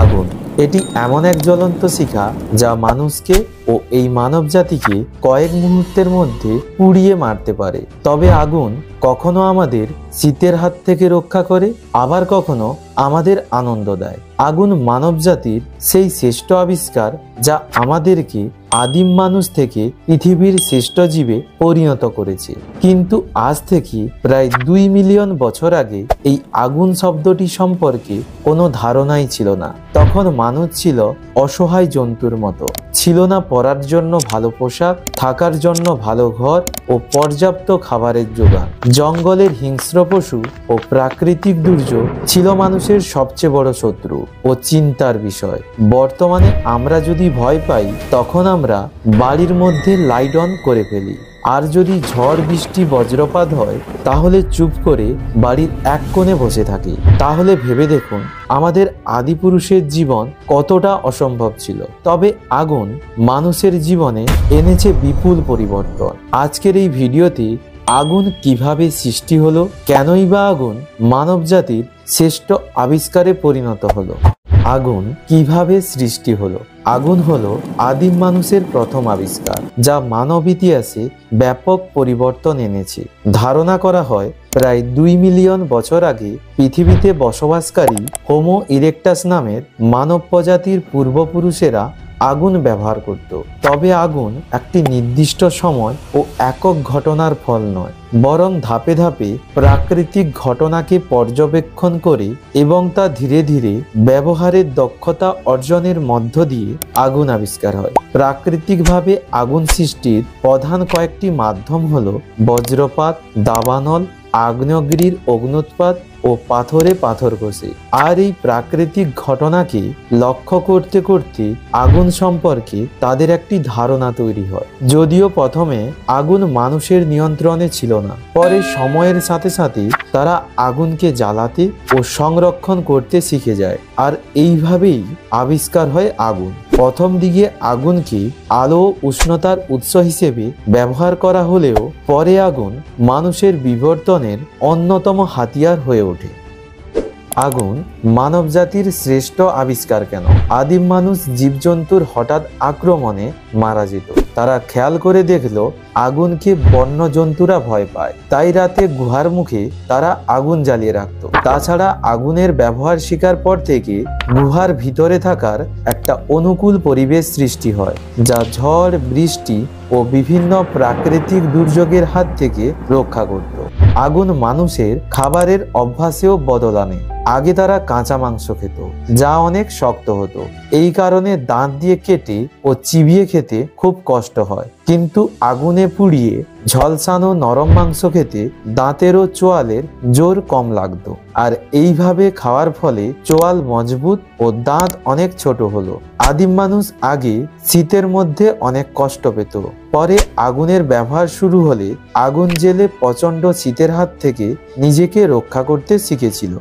আগুন এটি এমন এক জ্বলন্ত শিখা যা মানুষকে ও এই মানব জাতিকে কয়েক মুহূর্তের মধ্যে পুড়িয়ে মারতে পারে। তবে আগুন কখনো আমাদের শীতের হাত থেকে রক্ষা করে, আবার কখনো আমাদের আনন্দ দেয়। আগুন মানব জাতির সেই শ্রেষ্ঠ আবিষ্কার যা আমাদেরকে আদিম মানুষ থেকে পৃথিবীর শ্রেষ্ঠ জীবে পরিণত করেছে। কিন্তু আজ থেকে প্রায় 2 মিলিয়ন বছর আগে এই আগুন শব্দটি সম্পর্কে কোনো ধারণাই ছিল না। তখন মানুষ ছিল অসহায় জন্তুর মতো। ছিল না পরার জন্য ভালো পোশাক, থাকার জন্য ভালো ঘর ও পর্যাপ্ত খাবারের জোগান। জঙ্গলের হিংস্র পশু ও প্রাকৃতিক দুর্যোগ ছিল মানুষের সবচেয়ে বড় শত্রু ও চিন্তার বিষয়। বর্তমানে আমরা যদি ভয় পাই, তখন আমরা বাড়ির মধ্যে লাইট অন করে ফেলি। আর যদি ঝড় বৃষ্টি বজ্রপাত হয়, তাহলে চুপ করে বাড়ির এক কোণে বসে থাকি। তাহলে ভেবে দেখুন আমাদের আদিপুরুষের জীবন কতটা অসম্ভব ছিল। তবে আগুন মানুষের জীবনে এনেছে বিপুল পরিবর্তন। আজকের এই ভিডিওতে আগুন কিভাবে সৃষ্টি হলো, কেনই বা আগুন মানব জাতির শ্রেষ্ঠ আবিষ্কারে পরিণত হলো, আগুন কিভাবে সৃষ্টি হলো। আগুন হলো আদিম মানুষের প্রথম আবিষ্কার, যা মানব ইতিহাসে ব্যাপক পরিবর্তন এনেছে। ধারণা করা হয় প্রায় 2 মিলিয়ন বছর আগে পৃথিবীতে বসবাসকারী হোমো ইরেক্টাস নামের মানব প্রজাতির পূর্বপুরুষেরা আগুন ব্যবহার করত। তবে আগুন একটি নির্দিষ্ট সময় ও একক ঘটনার ফল নয়, বরং ধাপে ধাপে প্রাকৃতিক ঘটনাকে পর্যবেক্ষণ করে এবং তা ধীরে ধীরে ব্যবহারের দক্ষতা অর্জনের মধ্য দিয়ে আগুন আবিষ্কার হয়। প্রাকৃতিকভাবে আগুন সৃষ্টির প্রধান কয়েকটি মাধ্যম হলো বজ্রপাত, দাবানল, আগ্নেয়গিরির অগ্নুৎপাত ও পাথরে পাথর ঘষে। আর এই প্রাকৃতিক ঘটনাকে লক্ষ্য করতে করতে আগুন সম্পর্কে তাদের একটি ধারণা তৈরি হয়। যদিও প্রথমে আগুন মানুষের নিয়ন্ত্রণে ছিল না, পরে সময়ের সাথে সাথে তারা আগুনকে জ্বালাতে ও সংরক্ষণ করতে শিখে যায়। আর এইভাবেই আবিষ্কার হয় আগুন। প্রথম দিকে আগুনকে আলো ও উষ্ণতার উৎস হিসেবে ব্যবহার করা হলেও পরে আগুন মানুষের বিবর্তনের অন্যতম হাতিয়ার হয়ে ওঠে। আগুন মানব জাতির শ্রেষ্ঠ আবিষ্কার কেন? আদিম মানুষ জীবজন্তুর হঠাৎ আক্রমণে মারা যেত। তারা খেয়াল করে দেখলো আগুনকে বন্য জন্তুরা ভয় পায়, তাই রাতে গুহার মুখে তারা আগুন জ্বালিয়ে রাখত। তাছাড়া আগুনের ব্যবহার শিকার পর থেকে গুহার ভিতরে থাকার একটা অনুকূল পরিবেশ সৃষ্টি হয়, যা ঝড়, বৃষ্টি ও বিভিন্ন প্রাকৃতিক দুর্যোগের হাত থেকে রক্ষা করত। আগুন মানুষের খাবারের অভ্যাসেও বদল আনে। আগে তারা কাঁচা মাংস খেত, যা অনেক শক্ত হতো। এই কারণে দাঁত দিয়ে কেটে ও চিবিয়ে খেতে খুব কষ্ট হয়। কিন্তু আগুনে পুড়িয়ে ঝলসানো নরম মাংস খেতে দাঁতের ও চোয়ালের জোর কম লাগতো। আর এইভাবে খাওয়ার ফলে চোয়াল মজবুত ও দাঁত অনেক ছোট হলো। আদিম মানুষ আগে শীতের মধ্যে অনেক কষ্ট পেত। পরে আগুনের ব্যবহার শুরু হলে আগুন জেলে প্রচণ্ড শীতের হাত থেকে নিজেকে রক্ষা করতে শিখেছিল।